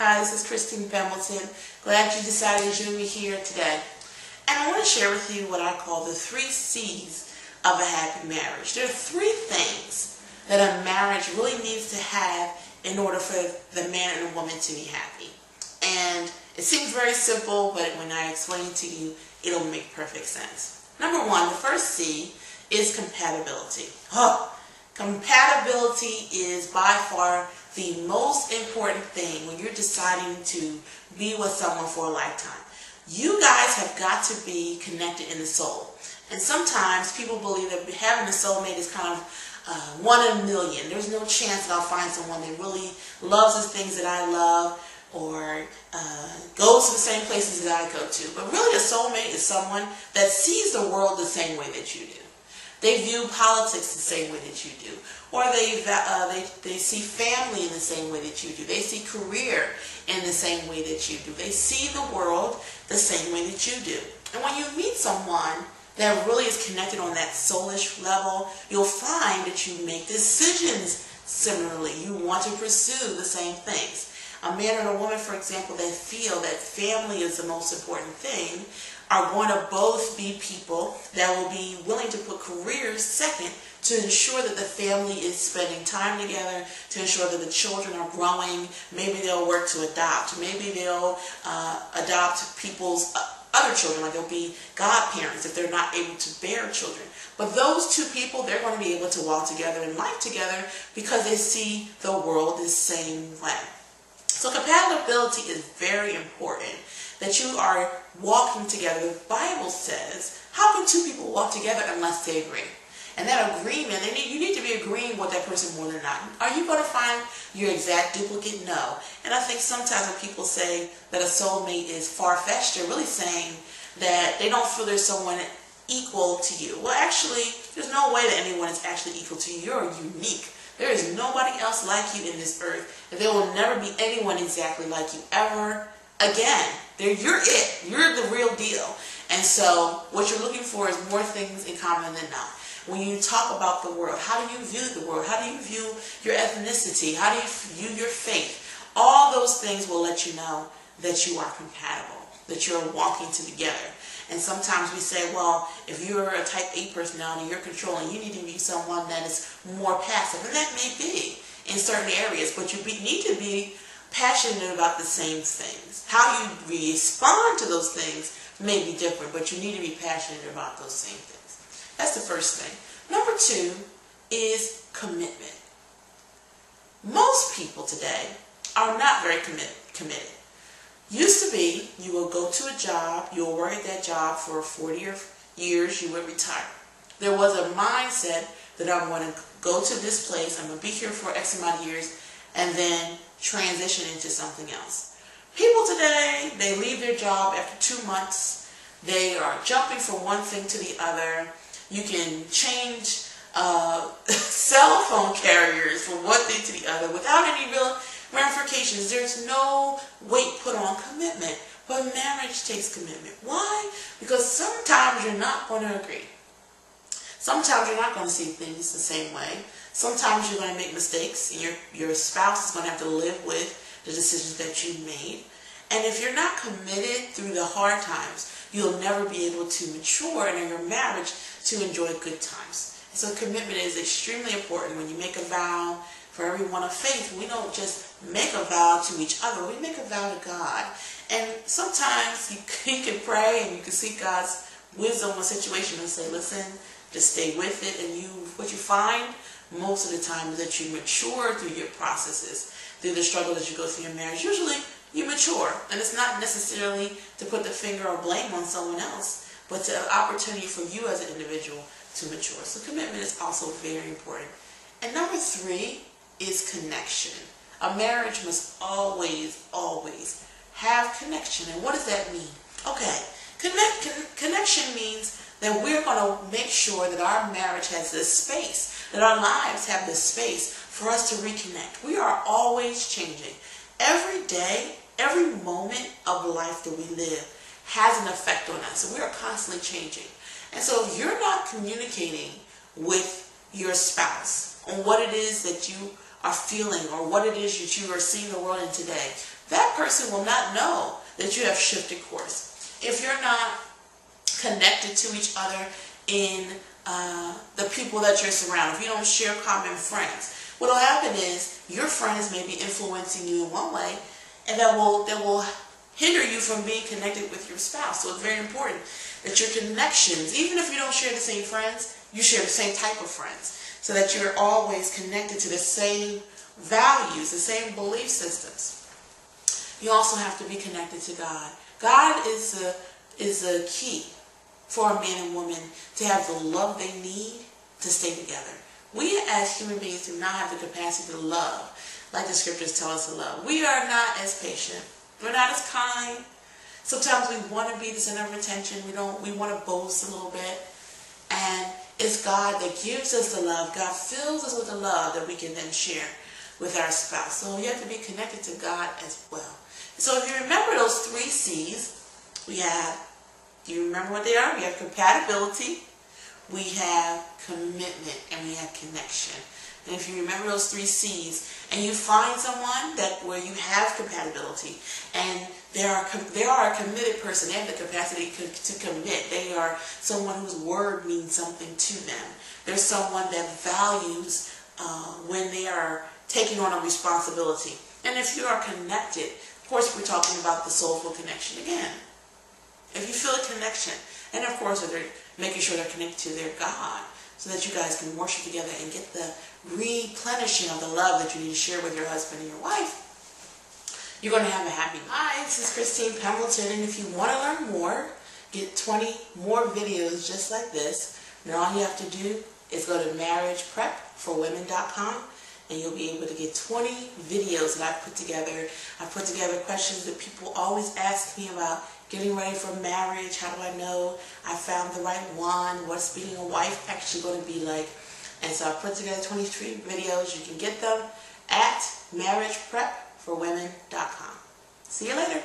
Hi, this is Christine Pem. Glad you decided to join me here today. And I want to share with you what I call the 3 C's of a happy marriage. There are 3 things that a marriage really needs to have in order for the man and the woman to be happy. And it seems very simple, but when I explain it to you, it'll make perfect sense. Number 1, the first C is compatibility. Compatibility is by far the most important thing when you're deciding to be with someone for a lifetime. You guys have got to be connected in the soul. And sometimes people believe that having a soulmate is kind of 1 in a million. There's no chance that I'll find someone that really loves the things that I love or goes to the same places that I go to. But really a soulmate is someone that sees the world the same way that you do. They view politics the same way that you do. Or they see family in the same way that you do. They see career in the same way that you do. They see the world the same way that you do. And when you meet someone that really is connected on that soulish level, you'll find that you make decisions similarly. You want to pursue the same things. A man and a woman, for example, that feel that family is the most important thing are going to both be people that will be willing to put careers second to ensure that the family is spending time together, to ensure that the children are growing. Maybe they'll work to adopt. Maybe they'll adopt people's other children, like they'll be godparents if they're not able to bear children. But those 2 people, they're going to be able to walk together and life together because they see the world the same way. So compatibility is very important, that you are walking together. The Bible says, how can 2 people walk together unless they agree? And that agreement, you need to be agreeing with that person more than not. Are you going to find your exact duplicate? No. And I think sometimes when people say that a soulmate is far-fetched, they're really saying that they don't feel there's someone equal to you. Well, actually, there's no way that anyone is actually equal to you. You're unique. There is nobody else like you in this earth, and there will never be anyone exactly like you ever again. You're it. You're the real deal. And so what you're looking for is more things in common than not. When you talk about the world, how do you view the world? How do you view your ethnicity? How do you view your faith? All those things will let you know that you are compatible, that you're walking together. And sometimes we say, well, if you're a type A personality, you're controlling, you need to be someone that is more passive. And that may be in certain areas, but you need to be passionate about the same things. How you respond to those things may be different, but you need to be passionate about those same things. That's the first thing. Number 2 is commitment. Most people today are not very committed. Used to be, you will go to a job, you will work at that job for 40 years, you will retire. There was a mindset that I'm going to go to this place, I'm going to be here for X amount of years, and then transition into something else. People today, they leave their job after 2 months. They are jumping from one thing to the other. You can change cell phone carriers from one thing to the other without any real ramifications. There's no weight put on commitment. But marriage takes commitment. Why? Because sometimes you're not going to agree. Sometimes you're not going to see things the same way. Sometimes you're going to make mistakes, and your spouse is going to have to live with the decisions that you made. And if you're not committed through the hard times, you'll never be able to mature in your marriage to enjoy good times. And so commitment is extremely important. When you make a vow, for everyone of faith, we don't just make a vow to each other, we make a vow to God. And sometimes you can pray and you can seek God's wisdom on a situation and say, listen, just stay with it. And what you find most of the time is that you mature through your processes, through the struggle that you go through in your marriage. Usually you mature, and it's not necessarily to put the finger or blame on someone else, but it's an opportunity for you as an individual to mature. So commitment is also very important. And number 3 is connection. A marriage must always, always have connection. And what does that mean? Okay, connection means that we're going to make sure that our marriage has this space, that our lives have this space for us to reconnect. We are always changing. Every day, every moment of life that we live has an effect on us. So we are constantly changing. And so if you're not communicating with your spouse on what it is that you are feeling or what it is that you are seeing the world in today, that person will not know that you have shifted course. If you're not connected to each other in the people that you're surrounded, if you don't share common friends, what will happen is your friends may be influencing you in one way, and that will hinder you from being connected with your spouse. So it's very important that your connections, even if you don't share the same friends, you share the same type of friends, so that you're always connected to the same values, the same belief systems. You also have to be connected to God. God is the key for a man and woman to have the love they need to stay together. We as human beings do not have the capacity to love like the scriptures tell us to love. We are not as patient. We're not as kind. Sometimes we want to be the center of attention. We want to boast a little bit. And it's God that gives us the love. God fills us with the love that we can then share with our spouse. So you have to be connected to God as well. So if you remember those 3 C's, do you remember what they are? We have compatibility, we have commitment, and we have connection. And if you remember those 3 C's, and you find someone where you have compatibility, and they are a committed person, they have the capacity to commit. They are someone whose word means something to them. They're someone that values when they are taking on a responsibility. And if you are connected, of course we're talking about the soulful connection again. If you feel a connection, and of course they're making sure they're connected to their God, so that you guys can worship together and get the replenishing of the love that you need to share with your husband and your wife, you're going to have a happy life. Hi, this is Christine Pem, and if you want to learn more, get 20 more videos just like this, then all you have to do is go to marriageprepforwomen.com, and you'll be able to get 20 videos that I've put together. I've put together questions that people always ask me about getting ready for marriage. How do I know I found the right one? What's being a wife actually going to be like? And so I put together 23 videos. You can get them at marriageprepforwomen.com. See you later.